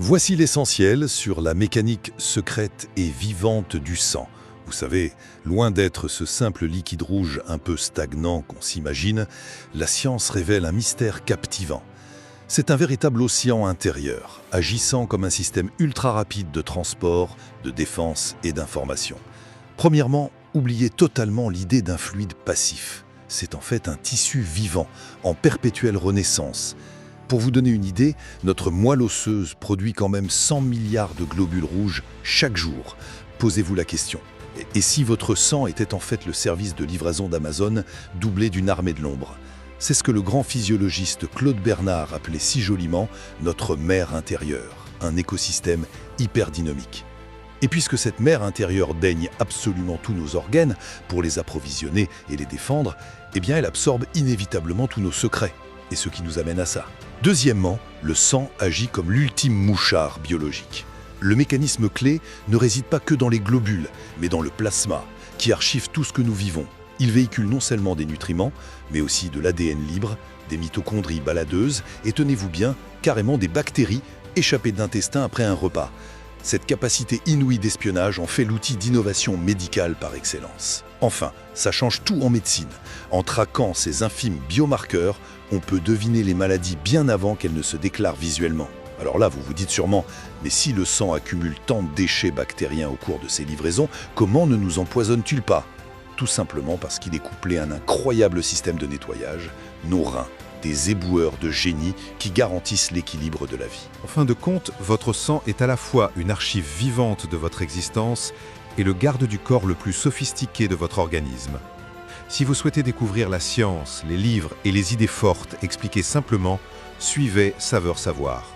Voici l'essentiel sur la mécanique secrète et vivante du sang. Vous savez, loin d'être ce simple liquide rouge un peu stagnant qu'on s'imagine, la science révèle un mystère captivant. C'est un véritable océan intérieur, agissant comme un système ultra rapide de transport, de défense et d'information. Premièrement, oubliez totalement l'idée d'un fluide passif. C'est en fait un tissu vivant, en perpétuelle renaissance. Pour vous donner une idée, notre moelle osseuse produit quand même 100 milliards de globules rouges chaque jour. Posez-vous la question. Et si votre sang était en fait le service de livraison d'Amazon doublé d'une armée de l'ombre? C'est ce que le grand physiologiste Claude Bernard appelait si joliment notre mer intérieure, un écosystème hyper dynamique. Et puisque cette mer intérieure daigne absolument tous nos organes pour les approvisionner et les défendre, eh bien elle absorbe inévitablement tous nos secrets. Et ce qui nous amène à ça. Deuxièmement, le sang agit comme l'ultime mouchard biologique. Le mécanisme clé ne réside pas que dans les globules, mais dans le plasma, qui archive tout ce que nous vivons. Il véhicule non seulement des nutriments, mais aussi de l'ADN libre, des mitochondries baladeuses et, tenez-vous bien, carrément des bactéries échappées d'intestin après un repas. Cette capacité inouïe d'espionnage en fait l'outil d'innovation médicale par excellence. Enfin, ça change tout en médecine. En traquant ces infimes biomarqueurs, on peut deviner les maladies bien avant qu'elles ne se déclarent visuellement. Alors là, vous vous dites sûrement, mais si le sang accumule tant de déchets bactériens au cours de ses livraisons, comment ne nous empoisonne-t-il pas? Tout simplement parce qu'il est couplé à un incroyable système de nettoyage, nos reins, des éboueurs de génie qui garantissent l'équilibre de la vie. En fin de compte, votre sang est à la fois une archive vivante de votre existence et le garde du corps le plus sophistiqué de votre organisme. Si vous souhaitez découvrir la science, les livres et les idées fortes expliquées simplement, suivez Saveur Savoir.